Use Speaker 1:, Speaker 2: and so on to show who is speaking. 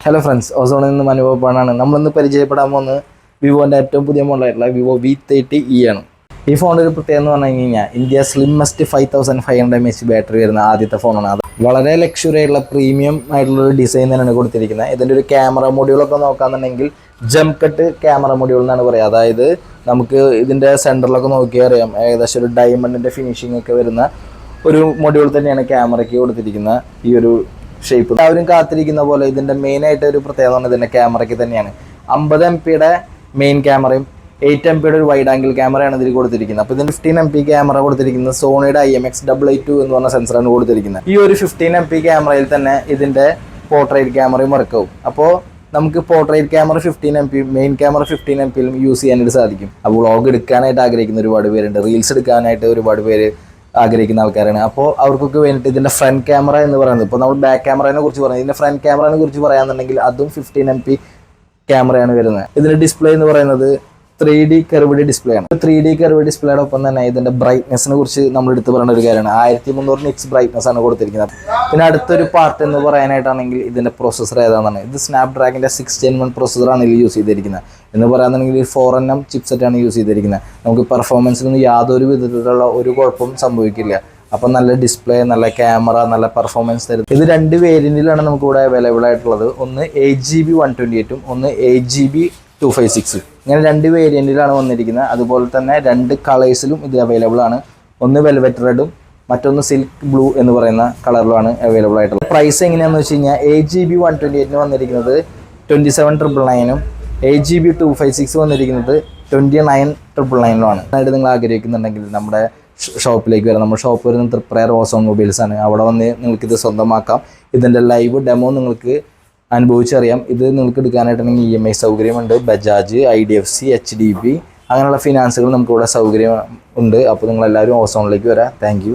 Speaker 1: Hello friends, ഓസോണിൽ നിന്ന് അനുഭവപ്പാടാണ്. നമ്മളിന്ന് പരിചയപ്പെടാൻ പോകുന്നത് വിവോൻ്റെ ഏറ്റവും പുതിയ മോഡലായിട്ടുള്ള വിവോ V30e ആണ്. ഈ ഫോണിൻ്റെ ഒരു പ്രത്യേകത എന്ന് പറഞ്ഞു കഴിഞ്ഞാൽ ഇന്ത്യ സ്ലിമ്മസ്റ്റ് 5500 mAh ബാറ്ററി വരുന്ന ആദ്യത്തെ ഫോണാണ്. അത് വളരെ ലക്ഷറി ആയിട്ടുള്ള പ്രീമിയം ആയിട്ടുള്ളൊരു ഡിസൈൻ തന്നെയാണ് കൊടുത്തിരിക്കുന്നത്. ഇതിൻ്റെ ഒരു ക്യാമറ മൊഡ്യൂളൊക്കെ നോക്കുകയാണെന്നുണ്ടെങ്കിൽ ജംപ് കട്ട് ക്യാമറ മൊഡ്യൂൾ എന്നാണ് പറയുക. അതായത് നമുക്ക് ഇതിൻ്റെ സെൻറ്ററിലൊക്കെ നോക്കിയാൽ അറിയാം, ഏകദേശം ഒരു ഡയമണ്ടിൻ്റെ ഫിനിഷിംഗ് ഒക്കെ വരുന്ന ഒരു മൊഡ്യൂൾ തന്നെയാണ് ക്യാമറയ്ക്ക് കൊടുത്തിരിക്കുന്ന ഈ ഒരു ഷേപ്പ്. എല്ലാവരും കാത്തിരിക്കുന്ന പോലെ ഇതിൻ്റെ മെയിനായിട്ട് ഒരു പ്രത്യേകത ഇതിൻ്റെ ക്യാമറയ്ക്ക് തന്നെയാണ്. 50 MP മെയിൻ ക്യാമറയും 8 MP ഒരു വൈഡ് ആംഗിൾ ക്യാമറയാണ് ഇതിൽ കൊടുത്തിരിക്കുന്നത്. അപ്പോൾ ഇതിന് 15 MP ക്യാമറ കൊടുത്തിരിക്കുന്നത് സോണിയുടെ IMX882 എന്ന് പറഞ്ഞ സെൻസറാണ് കൊടുത്തിരിക്കുന്നത്. ഈ ഒരു 15 MP ക്യാമറയിൽ തന്നെ ഇതിൻ്റെ പോർട്രേറ്റ് ക്യാമറയും വർക്കാവും. അപ്പോൾ നമുക്ക് portrait camera 15 MP, main camera 15 MP use ചെയ്യാനായിട്ട് സാധിക്കും. അപ്പോൾ വ്ളോഗ് എടുക്കാനായിട്ട് ആഗ്രഹിക്കുന്ന ഒരുപാട് പേരുണ്ട്, റീൽസ് എടുക്കാനായിട്ട് ഒരുപാട് പേര് ആഗ്രഹിക്കുന്ന ആൾക്കാരാണ്. അപ്പോൾ അവർക്കൊക്കെ വേണ്ടിയിട്ട് ഇതിൻ്റെ ഫ്രണ്ട് ക്യാമറ എന്ന് പറയുന്നത്, ഇപ്പോൾ നമ്മൾ ബാക്ക് ക്യാമറയെ കുറിച്ച് പറയുന്നത്, ഇതിൻ്റെ ഫ്രണ്ട് ക്യാമറയെ കുറിച്ച് പറയാന്നുണ്ടെങ്കിൽ അതും 15 MP ക്യാമറയാണ് വരുന്നത്. ഇതിൻ്റെ ഡിസ്പ്ലേ എന്ന് പറയുന്നത് 3D കർവ്ഡ് ഡിസ്പ്ലേ ആണ്. 3D കർവ്ഡ് ഡിസ്പ്ലേയുടെ ഒപ്പം തന്നെ ഇതിൻ്റെ ബ്രൈറ്റ്നെസ്സിനെ കുറിച്ച് നമ്മൾ എടുത്ത് പറയുന്ന ഒരു കാര്യമാണ്. 1300 nits ബ്രൈറ്റ്നസ് ആണ് കൊടുത്തിരിക്കുന്നത്. പിന്നെ അടുത്തൊരു പാർട്ട് എന്ന് പറയാനായിട്ടാണെങ്കിൽ ഇതിൻ്റെ പ്രോസസ്സർ ഏതാണെന്നാണ്. ഇത് സ്നാപ്ഡ്രാഗൻ്റെ 6 Gen 1 പ്രോസസ്സറാണ് ഇതിൽ യൂസ് ചെയ്തിരിക്കുന്നത്. എന്ന് പറയാന്നുണ്ടെങ്കിൽ 4nm ചിപ്സെറ്റാണ് യൂസ് ചെയ്തിരിക്കുന്നത്. നമുക്ക് പെർഫോമൻസിലൊന്നും യാതൊരു വിധത്തിലുള്ള ഒരു കുഴപ്പവും സംഭവിക്കില്ല. അപ്പം നല്ല ഡിസ്പ്ലേ, നല്ല ക്യാമറ, നല്ല പെർഫോമൻസ് തരും. ഇത് 2 വേരിയൻറ്റിലാണ് നമുക്കിവിടെ അവൈലബിൾ ആയിട്ടുള്ളത്. ഒന്ന് 8GB 128ഉം ഒന്ന് 8GB 256. ഇങ്ങനെ 2 വേരിയൻറ്റിലാണ് വന്നിരിക്കുന്നത്. അതുപോലെ തന്നെ 2 കളേഴ്സിലും ഇത് അവൈലബിൾ ആണ്. ഒന്ന് വെൽവെറ്റ് റെഡും മറ്റൊന്ന് സിൽക്ക് ബ്ലൂ എന്ന് പറയുന്ന കളറിലുമാണ് അവൈലബിൾ ആയിട്ടുള്ളത്. പ്രൈസ് എങ്ങനെയാണെന്ന് വെച്ച് കഴിഞ്ഞാൽ 8GB 128ന് വന്നിരിക്കുന്നത് 27,999ഉം 8GB 256 വന്നിരിക്കുന്നത് 29,999ലുമാണ്. അതായത് നിങ്ങൾ ആഗ്രഹിക്കുന്നുണ്ടെങ്കിൽ നമ്മുടെ ഷോപ്പിലേക്ക് വരാം. നമ്മുടെ ഷോപ്പ് വരുന്നത് തൃപ്രയർ ഓസോൺ മൊബൈൽസ് ആണ്. അവിടെ വന്ന് നിങ്ങൾക്കിത് സ്വന്തമാക്കാം. ഇതിൻ്റെ ലൈവ് ഡെമോ നിങ്ങൾക്ക് അനുഭവിച്ചറിയാം. ഇത് നിങ്ങൾക്ക് എടുക്കാനായിട്ടുണ്ടെങ്കിൽ EMI സൗകര്യമുണ്ട്. ബജാജ്, IDFC, HDB അങ്ങനെയുള്ള ഫിനാൻസുകൾ നമുക്കിവിടെ സൗകര്യം ഉണ്ട്. അപ്പോൾ നിങ്ങളെല്ലാവരും ഓസോണിലേക്ക് വരാം. Thank you.